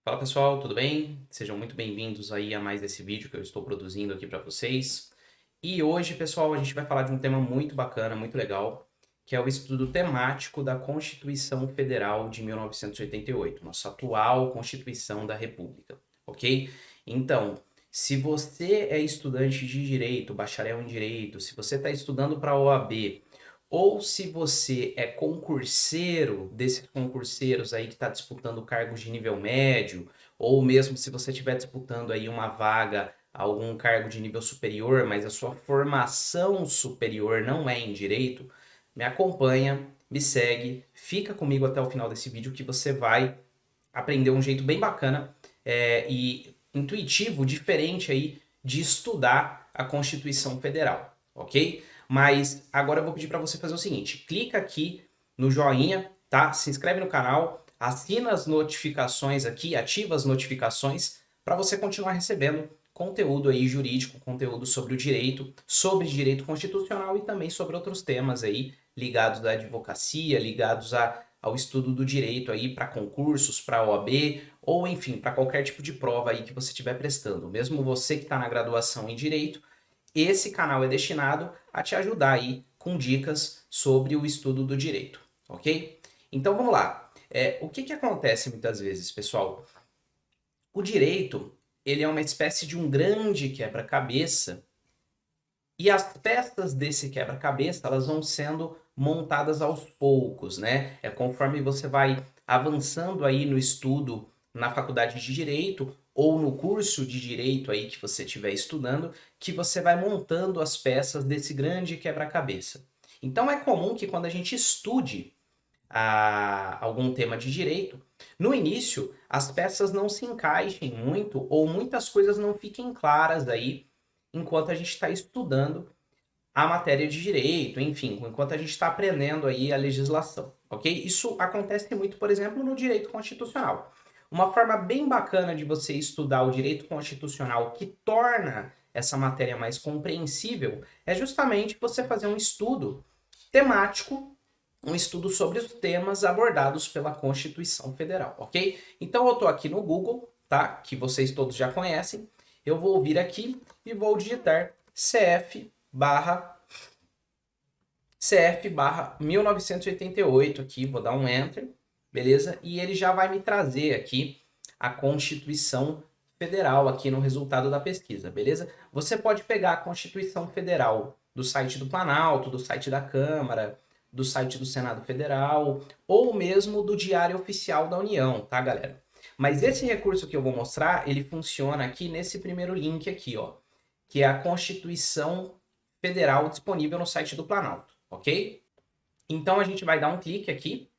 Fala pessoal, tudo bem? Sejam muito bem-vindos aí a mais esse vídeo que eu estou produzindo aqui para vocês. E hoje, pessoal, a gente vai falar de um tema muito bacana, muito legal, que é o estudo temático da Constituição Federal de 1988, nossa atual Constituição da República, ok? Então, se você é estudante de direito, bacharel em direito, se você está estudando para a OAB, ou se você é concurseiro, desses concurseiros aí que está disputando cargos de nível médio, ou mesmo se você estiver disputando aí uma vaga, algum cargo de nível superior, mas a sua formação superior não é em direito, me acompanha, me segue, fica comigo até o final desse vídeo que você vai aprender um jeito bem bacana e intuitivo, diferente aí de estudar a Constituição Federal, ok? Mas agora eu vou pedir para você fazer o seguinte: clica aqui no joinha, tá? Se inscreve no canal, assina as notificações aqui, ativa as notificações para você continuar recebendo conteúdo aí jurídico, conteúdo sobre direito constitucional e também sobre outros temas aí ligados à advocacia, ligados ao estudo do direito aí para concursos, para OAB ou enfim, para qualquer tipo de prova aí que você estiver prestando. Mesmo você que está na graduação em direito, esse canal é destinado a te ajudar aí com dicas sobre o estudo do direito, ok? Então vamos lá. O que acontece muitas vezes, pessoal? O direito, ele é uma espécie de um grande quebra-cabeça e as peças desse quebra-cabeça, elas vão sendo montadas aos poucos, né? É conforme você vai avançando aí no estudo na faculdade de direito ou no curso de direito aí que você estiver estudando, que você vai montando as peças desse grande quebra-cabeça. Então é comum que quando a gente estude algum tema de direito, no início as peças não se encaixem muito ou muitas coisas não fiquem claras aí enquanto a gente está estudando a matéria de direito, enfim, enquanto a gente está aprendendo aí a legislação, ok? Isso acontece muito, por exemplo, no direito constitucional. Uma forma bem bacana de você estudar o direito constitucional que torna essa matéria mais compreensível é justamente você fazer um estudo temático, um estudo sobre os temas abordados pela Constituição Federal, ok? Então eu estou aqui no Google, tá? Que vocês todos já conhecem. Eu vou vir aqui e vou digitar CF barra 1988 aqui, vou dar um enter, beleza? E ele já vai me trazer aqui a Constituição Federal aqui no resultado da pesquisa, beleza? Você pode pegar a Constituição Federal do site do Planalto, do site da Câmara, do site do Senado Federal, ou mesmo do Diário Oficial da União, tá, galera? Mas esse recurso que eu vou mostrar, ele funciona aqui nesse primeiro link aqui, ó, que é a Constituição Federal disponível no site do Planalto, ok? Então a gente vai dar um clique aqui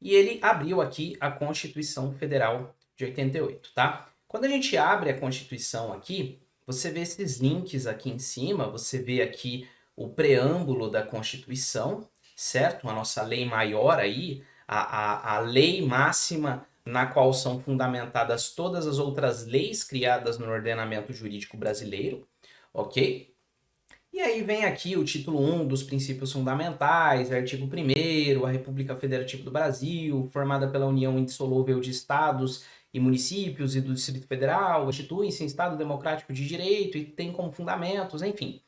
e ele abriu aqui a Constituição Federal de 88, tá? Quando a gente abre a Constituição aqui, você vê esses links aqui em cima, você vê aqui o preâmbulo da Constituição, certo? A nossa lei maior aí, a lei máxima na qual são fundamentadas todas as outras leis criadas no ordenamento jurídico brasileiro, ok? E aí vem aqui o título 1 dos princípios fundamentais, artigo 1º, a República Federativa do Brasil, formada pela união indissolúvel de estados e municípios e do Distrito Federal, constitui-se em Estado Democrático de Direito e tem como fundamentos, enfim.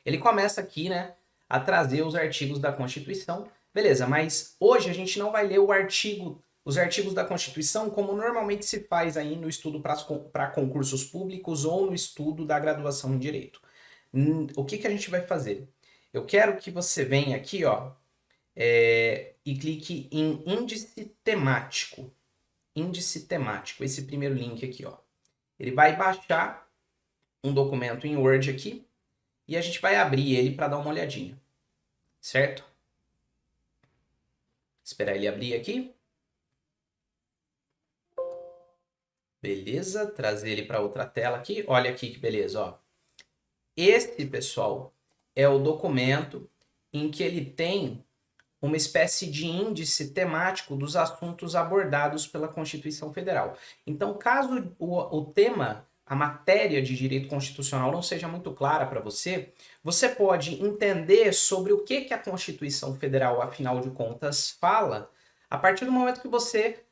Ele começa aqui, né, a trazer os artigos da Constituição. Beleza, mas hoje a gente não vai ler os artigos da Constituição como normalmente se faz aí no estudo para concursos públicos ou no estudo da graduação em Direito. O que a gente vai fazer? Eu quero que você venha aqui, ó, e clique em índice temático. Índice temático, esse primeiro link aqui, ó. Ele vai baixar um documento em Word aqui e a gente vai abrir ele para dar uma olhadinha, certo? Esperar ele abrir aqui. Beleza, trazer ele para outra tela aqui. Olha aqui que beleza, ó. Esse, pessoal, é o documento em que ele tem uma espécie de índice temático dos assuntos abordados pela Constituição Federal. Então, caso o tema, a matéria de direito constitucional não seja muito clara para você, você pode entender sobre o que a Constituição Federal, afinal de contas, fala, a partir do momento que você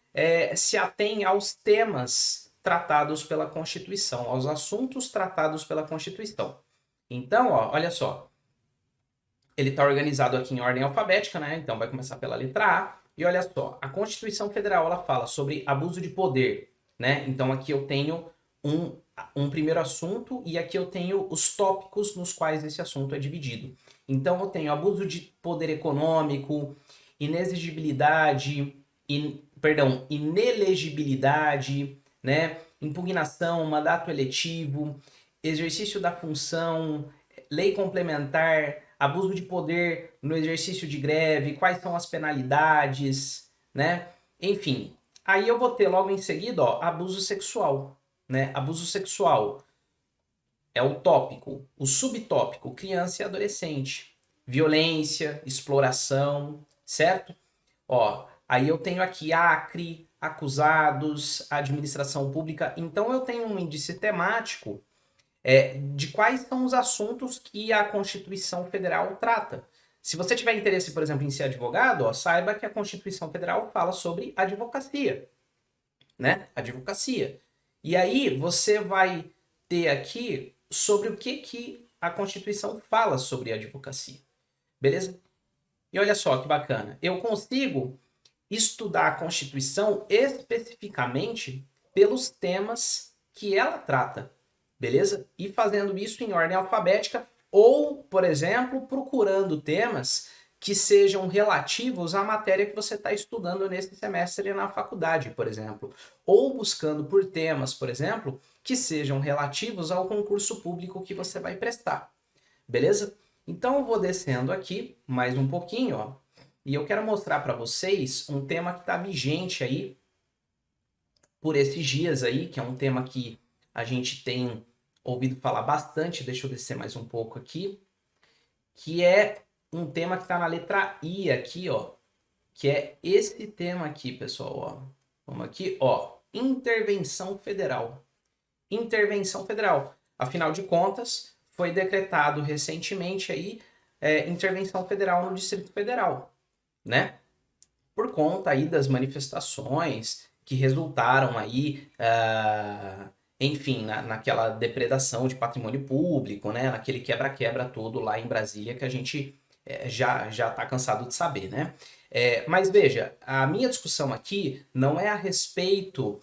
se atém aos temas tratados pela Constituição, aos assuntos tratados pela Constituição. Então, ó, olha só, ele está organizado aqui em ordem alfabética, né? Então vai começar pela letra A. E olha só, a Constituição Federal ela fala sobre abuso de poder, né? Então aqui eu tenho um primeiro assunto e aqui eu tenho os tópicos nos quais esse assunto é dividido. Então eu tenho abuso de poder econômico, inelegibilidade, inelegibilidade, né? Impugnação, mandato eletivo, exercício da função, lei complementar, abuso de poder no exercício de greve, quais são as penalidades, né? Enfim, aí eu vou ter logo em seguida, ó, abuso sexual, né? Abuso sexual é o tópico, o subtópico, criança e adolescente, violência, exploração, certo? Ó, aí eu tenho aqui Acre, acusados, administração pública, então eu tenho um índice temático de quais são os assuntos que a Constituição Federal trata. Se você tiver interesse, por exemplo, em ser advogado, ó, saiba que a Constituição Federal fala sobre advocacia, né? Advocacia. E aí você vai ter aqui sobre o que a Constituição fala sobre advocacia. Beleza? E olha só que bacana. Eu consigo estudar a Constituição especificamente pelos temas que ela trata. Beleza? E fazendo isso em ordem alfabética ou, por exemplo, procurando temas que sejam relativos à matéria que você está estudando nesse semestre na faculdade, por exemplo. Ou buscando por temas, por exemplo, que sejam relativos ao concurso público que você vai prestar. Beleza? Então eu vou descendo aqui mais um pouquinho, ó, e eu quero mostrar para vocês um tema que está vigente aí por esses dias aí, que é um tema que a gente tem ouvido falar bastante, deixa eu descer mais um pouco aqui, que é um tema que está na letra I aqui, ó, que é esse tema aqui, pessoal, ó. Vamos aqui, ó, intervenção federal. Intervenção federal. Afinal de contas, foi decretado recentemente aí intervenção federal no Distrito Federal, né? Por conta aí das manifestações que resultaram aí enfim, naquela depredação de patrimônio público, né? Naquele quebra-quebra todo lá em Brasília que a gente já está cansado de saber, né? Mas veja, a minha discussão aqui não é a respeito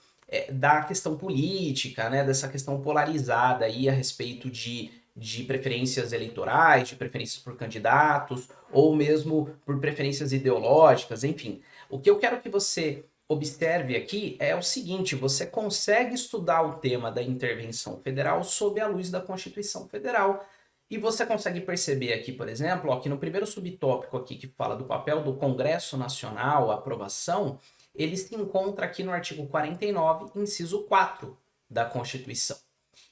da questão política, né? Dessa questão polarizada aí a respeito de preferências eleitorais, de preferências por candidatos, ou mesmo por preferências ideológicas, enfim. O que eu quero que você observe aqui é o seguinte: você consegue estudar o tema da intervenção federal sob a luz da Constituição Federal. E você consegue perceber aqui, por exemplo, ó, que no primeiro subtópico aqui que fala do papel do Congresso Nacional, a aprovação, ele se encontra aqui no artigo 49, inciso 4 da Constituição.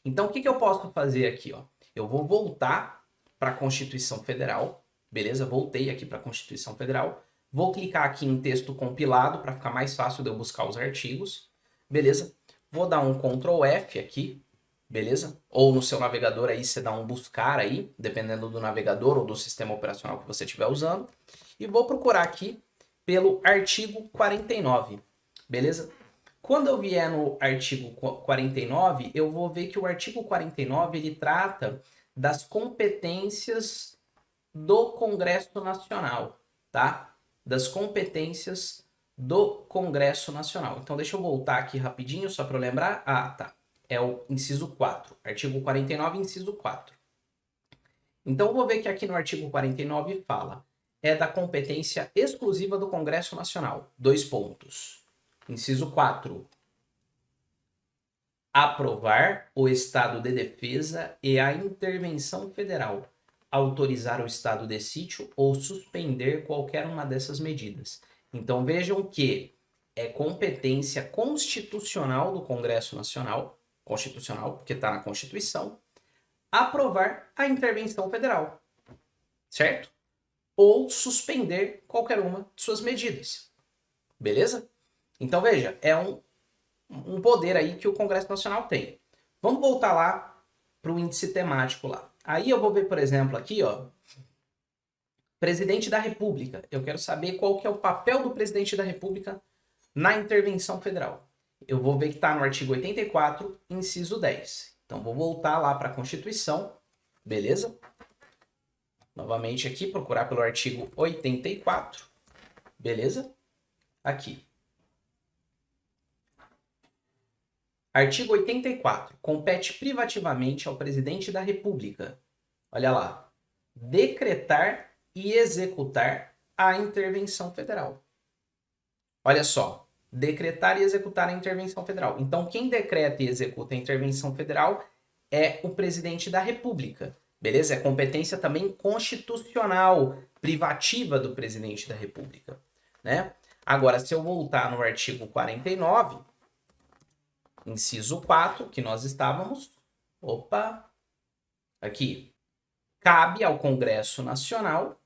Então, o que eu posso fazer aqui? Ó? Eu vou voltar para a Constituição Federal, beleza? Voltei aqui para a Constituição Federal. Vou clicar aqui em texto compilado para ficar mais fácil de eu buscar os artigos, beleza? Vou dar um Ctrl F aqui, beleza? Ou no seu navegador aí você dá um buscar aí, dependendo do navegador ou do sistema operacional que você estiver usando. E vou procurar aqui pelo artigo 49, beleza? Quando eu vier no artigo 49, eu vou ver que o artigo 49 ele trata das competências do Congresso Nacional, tá? Das competências do Congresso Nacional. Então, deixa eu voltar aqui rapidinho, só para eu lembrar. Ah, tá. É o inciso 4. Artigo 49, inciso 4. Então, eu vou ver que aqui no artigo 49 fala da competência exclusiva do Congresso Nacional. 2 pontos. Inciso 4. Aprovar o estado de defesa e a intervenção federal. Autorizar o estado de sítio ou suspender qualquer uma dessas medidas. Então vejam que é competência constitucional do Congresso Nacional, constitucional, porque está na Constituição, aprovar a intervenção federal, certo? Ou suspender qualquer uma de suas medidas, beleza? Então veja, é um poder aí que o Congresso Nacional tem. Vamos voltar lá para o índice temático lá. Aí eu vou ver, por exemplo, aqui, ó, Presidente da República. Eu quero saber qual que é o papel do Presidente da República na intervenção federal? Eu vou ver que está no artigo 84, inciso 10. Então, vou voltar lá para a Constituição, beleza? Novamente aqui, procurar pelo artigo 84, beleza? Aqui. Artigo 84. Compete privativamente ao presidente da República, olha lá, decretar e executar a intervenção federal. Olha só, decretar e executar a intervenção federal. Então, quem decreta e executa a intervenção federal é o presidente da República, beleza? É competência também constitucional, privativa do presidente da República, né? Agora, se eu voltar no artigo 49, inciso 4, que nós estávamos, aqui, cabe ao Congresso Nacional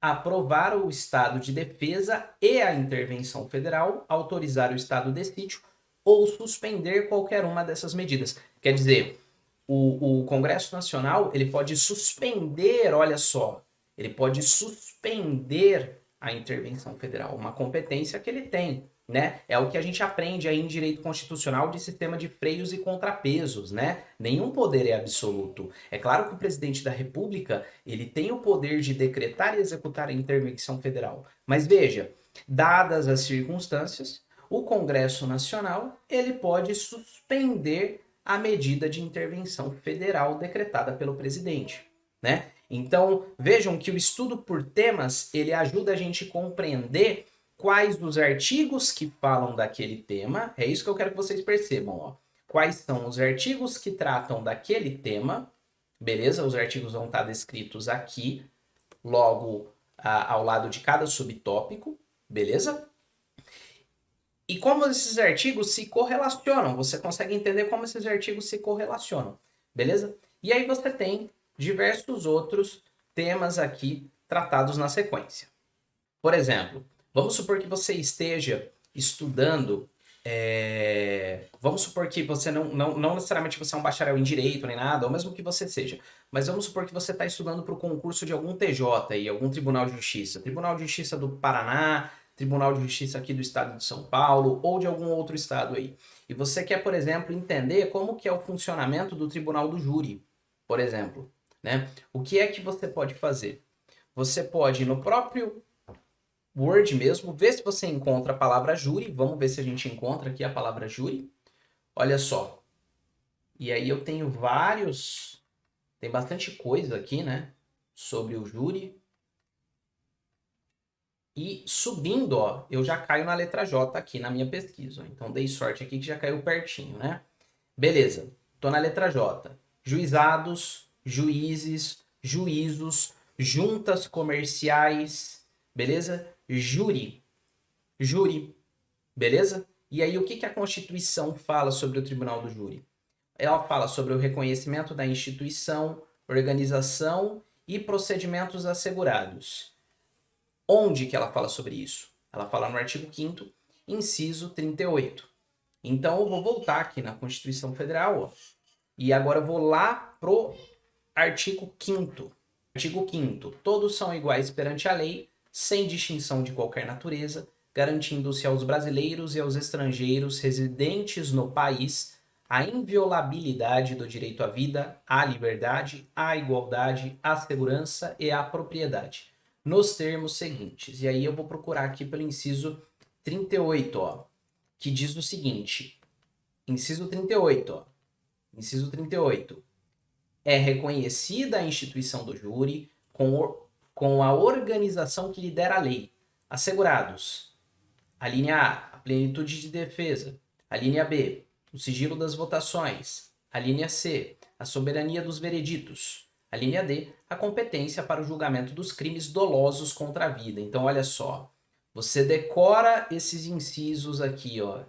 aprovar o estado de defesa e a intervenção federal, autorizar o estado de sítio ou suspender qualquer uma dessas medidas. Quer dizer, o Congresso Nacional, ele pode suspender, olha só, ele pode suspender a intervenção federal, uma competência que ele tem, né? É o que a gente aprende aí em direito constitucional de sistema de freios e contrapesos, né? Nenhum poder é absoluto. É claro que o presidente da República, ele tem o poder de decretar e executar a intervenção federal. Mas veja, dadas as circunstâncias, o Congresso Nacional, ele pode suspender a medida de intervenção federal decretada pelo presidente, né? Então, vejam que o estudo por temas, ele ajuda a gente a compreender quais dos artigos que falam daquele tema, é isso que eu quero que vocês percebam, ó. Quais são os artigos que tratam daquele tema, beleza? Os artigos vão estar descritos aqui, logo ao lado de cada subtópico, beleza? E como esses artigos se correlacionam, você consegue entender como esses artigos se correlacionam, beleza? E aí você tem diversos outros temas aqui tratados na sequência. Por exemplo, vamos supor que você esteja estudando, vamos supor que você não necessariamente você é um bacharel em direito nem nada, ou mesmo que você seja, mas vamos supor que você está estudando para o concurso de algum TJ e algum Tribunal de Justiça, Tribunal de Justiça do Paraná, Tribunal de Justiça aqui do estado de São Paulo ou de algum outro estado aí. E você quer, por exemplo, entender como que é o funcionamento do Tribunal do Júri, por exemplo, né? O que é que você pode fazer? Você pode, no próprio Word mesmo, ver se você encontra a palavra júri. Vamos ver se a gente encontra aqui a palavra júri. Olha só. E aí eu tenho tem bastante coisa aqui, né? Sobre o júri. E subindo, ó, eu já caio na letra J aqui na minha pesquisa. Então dei sorte aqui que já caiu pertinho, né? Beleza. Tô na letra J. Juizados, juízes, juízos, juntas comerciais, beleza? Júri, beleza? E aí o que a Constituição fala sobre o Tribunal do Júri? Ela fala sobre o reconhecimento da instituição, organização e procedimentos assegurados. Onde que ela fala sobre isso? Ela fala no artigo 5º, inciso 38. Então eu vou voltar aqui na Constituição Federal, ó, e agora eu vou lá pro artigo 5º. Artigo 5º. Todos são iguais perante a lei, sem distinção de qualquer natureza, garantindo-se aos brasileiros e aos estrangeiros residentes no país a inviolabilidade do direito à vida, à liberdade, à igualdade, à segurança e à propriedade, nos termos seguintes. E aí eu vou procurar aqui pelo inciso 38, ó, que diz o seguinte, inciso 38, ó, inciso 38, é reconhecida a instituição do júri com a organização que lhe der a lei, assegurados, a linha A, a plenitude de defesa, a linha B, o sigilo das votações, a linha C, a soberania dos vereditos, a linha D, a competência para o julgamento dos crimes dolosos contra a vida. Então, olha só, você decora esses incisos aqui, ó,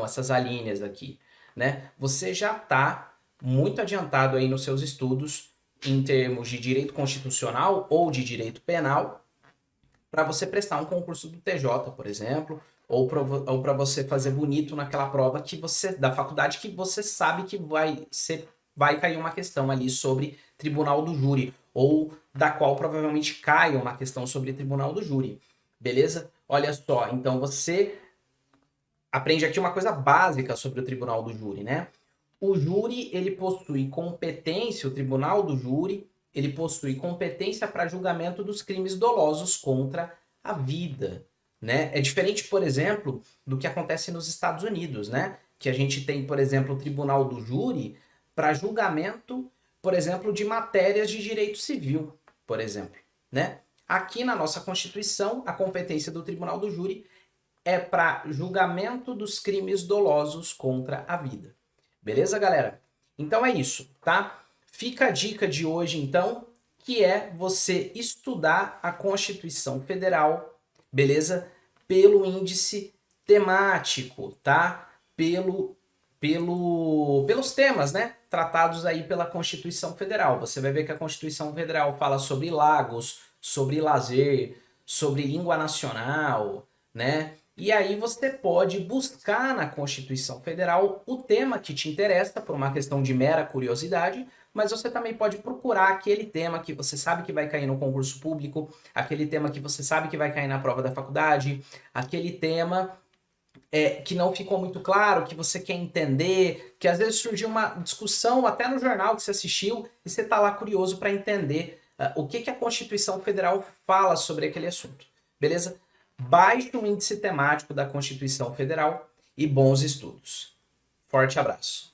essas alíneas aqui, né? Você já está muito adiantado aí nos seus estudos em termos de direito constitucional ou de direito penal para você prestar um concurso do TJ, por exemplo, ou para você fazer bonito naquela prova que da faculdade que você sabe que vai cair uma questão ali sobre Tribunal do Júri, ou da qual provavelmente caia uma questão sobre Tribunal do Júri, beleza? Olha só, então você aprende aqui uma coisa básica sobre o tribunal do júri, né? O júri, ele possui competência, o tribunal do júri, ele possui competência para julgamento dos crimes dolosos contra a vida, né? É diferente, por exemplo, do que acontece nos Estados Unidos, né? Que a gente tem, por exemplo, o tribunal do júri para julgamento, por exemplo, de matérias de direito civil, por exemplo, né? Aqui na nossa Constituição, a competência do tribunal do júri é para julgamento dos crimes dolosos contra a vida. Beleza, galera? Então é isso, tá? Fica a dica de hoje, então, que é você estudar a Constituição Federal, beleza? Pelo índice temático, tá? Pelos temas, né? Tratados aí pela Constituição Federal. Você vai ver que a Constituição Federal fala sobre lagos, sobre lazer, sobre língua nacional, né? E aí você pode buscar na Constituição Federal o tema que te interessa, por uma questão de mera curiosidade, mas você também pode procurar aquele tema que você sabe que vai cair no concurso público, aquele tema que você sabe que vai cair na prova da faculdade, aquele tema que não ficou muito claro, que você quer entender, que às vezes surgiu uma discussão até no jornal que você assistiu e você está lá curioso para entender o que a Constituição Federal fala sobre aquele assunto. Beleza? Baixe o índice temático da Constituição Federal e bons estudos. Forte abraço.